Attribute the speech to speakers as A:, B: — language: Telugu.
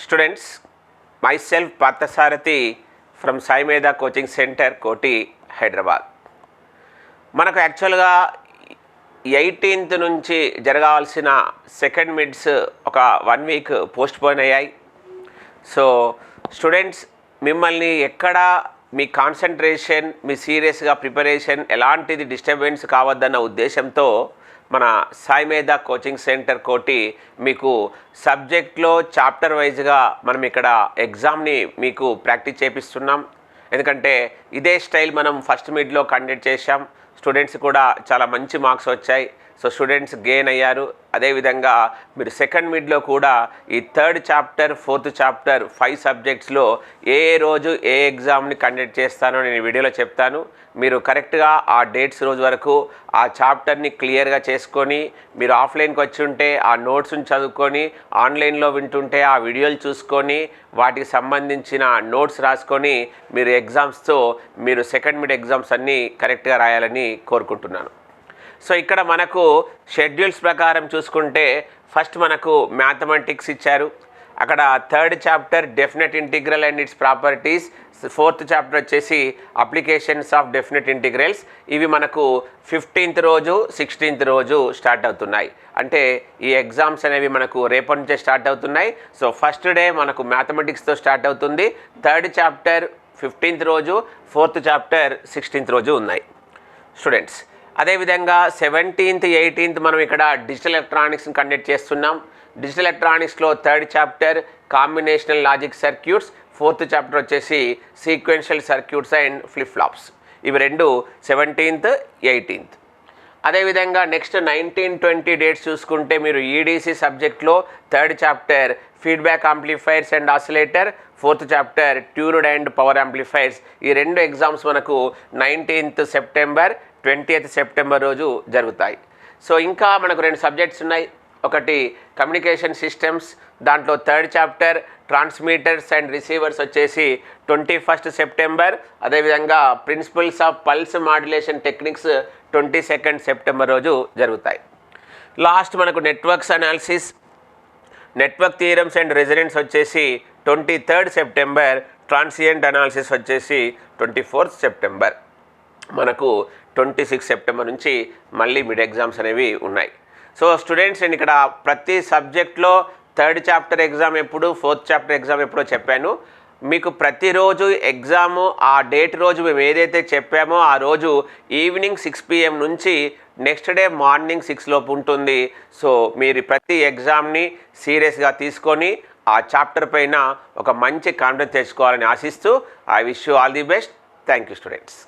A: Students, myself Parthasarathi from Sai Medha Coaching Center, Koti, Hyderabad. మనకు యాక్చువల్గా 18th నుంచి జరగాల్సిన సెకండ్ మిడ్స్ ఒక 1 వీక్ పోస్ట్ పోన్ అయ్యాయి. సో స్టూడెంట్స్, మిమ్మల్ని ఎక్కడ మీ కాన్సన్ట్రేషన్, మీ సీరియస్గా ప్రిపరేషన్ ఎలాంటిది డిస్టర్బెన్స్ కావద్దన్న ఉద్దేశంతో మన సాయి మేధా కోచింగ్ సెంటర్ కోటి మీకు సబ్జెక్ట్లో చాప్టర్ వైజ్గా మనం ఇక్కడ ఎగ్జామ్ని మీకు ప్రాక్టీస్ చేపిస్తున్నాం. ఎందుకంటే ఇదే స్టైల్ మనం ఫస్ట్ మిడ్లో కండక్ట్ చేశాం. స్టూడెంట్స్ కూడా చాలా మంచి మార్క్స్ వచ్చాయి. సో స్టూడెంట్స్ గెయిన్ అయ్యారు. అదేవిధంగా మీరు సెకండ్ మిడ్లో కూడా ఈ థర్డ్ చాప్టర్, ఫోర్త్ చాప్టర్ 5 సబ్జెక్ట్స్లో ఏ రోజు ఏ ఎగ్జామ్ని కండక్ట్ చేస్తానో నేను ఈ వీడియోలో చెప్తాను. మీరు కరెక్ట్గా ఆ డేట్స్ రోజు వరకు ఆ చాప్టర్ని క్లియర్గా చేసుకొని, మీరు ఆఫ్లైన్కి వచ్చి ఉంటే ఆ నోట్స్ని చదువుకొని, ఆన్లైన్లో వింటుంటే ఆ వీడియోలు చూసుకొని, వాటికి సంబంధించిన నోట్స్ రాసుకొని మీరు ఎగ్జామ్స్తో మీరు సెకండ్ మిడ్ ఎగ్జామ్స్ అన్నీ కరెక్ట్గా రాయాలని కోరుకుంటున్నాను. సో ఇక్కడ మనకు షెడ్యూల్స్ ప్రకారం చూసుకుంటే ఫస్ట్ మనకు మ్యాథమెటిక్స్ ఇచ్చారు. అక్కడ third chapter definite integral and its properties, fourth chapter వచ్చేసి అప్లికేషన్స్ ఆఫ్ డెఫినెట్ ఇంటిగ్రల్స్. ఇవి మనకు 15th రోజు 16th రోజు స్టార్ట్ అవుతున్నాయి. అంటే ఈ ఎగ్జామ్స్ అనేవి మనకు రేపటి నుంచే స్టార్ట్ అవుతున్నాయి. సో ఫస్ట్ డే మనకు మ్యాథమెటిక్స్తో స్టార్ట్ అవుతుంది. థర్డ్ చాప్టర్ 15th రోజు, ఫోర్త్ చాప్టర్ 16th రోజు ఉన్నాయి స్టూడెంట్స్. అదేవిధంగా 17th, 18th మనం ఇక్కడ డిజిటల్ ఎలక్ట్రానిక్స్ని కండక్ట్ చేస్తున్నాం. డిజిటల్ ఎలక్ట్రానిక్స్లో third chapter combinational logic circuits, fourth chapter వచ్చేసి sequential circuits and flip flops. ఇవి రెండు 17th, 18th. అదేవిధంగా నెక్స్ట్ 19, 20 డేట్స్ చూసుకుంటే మీరు ఈడీసీ సబ్జెక్ట్లో third chapter feedback amplifiers and oscillator, fourth chapter tuned and power amplifiers. ఈ రెండు ఎగ్జామ్స్ మనకు 19th సెప్టెంబర్, 20th సెప్టెంబర్ రోజు జరుగుతాయి. సో ఇంకా మనకు 2 సబ్జెక్ట్స్ ఉన్నాయి. ఒకటి కమ్యూనికేషన్ సిస్టమ్స్, దాంట్లో third chapter transmitters and receivers వచ్చేసి 21st సెప్టెంబర్. అదేవిధంగా principles of pulse modulation techniques 22nd September రోజు జరుగుతాయి. లాస్ట్ మనకు networks analysis, network theorems and resonance వచ్చేసి 23rd సెప్టెంబర్, ట్రాన్సియంట్ అనాలిసిస్ వచ్చేసి 24th సెప్టెంబర్. మనకు 26 సెప్టెంబర్ నుంచి మళ్ళీ మిడ్ ఎగ్జామ్స్ అనేవి ఉన్నాయి. సో స్టూడెంట్స్, నేను ఇక్కడ ప్రతి సబ్జెక్ట్లో థర్డ్ చాప్టర్ ఎగ్జామ్ ఎప్పుడు, ఫోర్త్ చాప్టర్ ఎగ్జామ్ ఎప్పుడో చెప్పాను. మీకు ప్రతిరోజు ఎగ్జాము ఆ డేట్ రోజు మేము ఏదైతే చెప్పామో ఆ రోజు ఈవినింగ్ 6 PM నుంచి నెక్స్ట్ డే మార్నింగ్ 6 లోపు ఉంటుంది. సో మీరు ప్రతి ఎగ్జామ్ని సీరియస్గా తీసుకొని ఆ చాప్టర్ పైన ఒక మంచి కాన్ఫిడెన్స్ తెచ్చుకోవాలని ఆశిస్తూ I wish you all the best. Thank you students.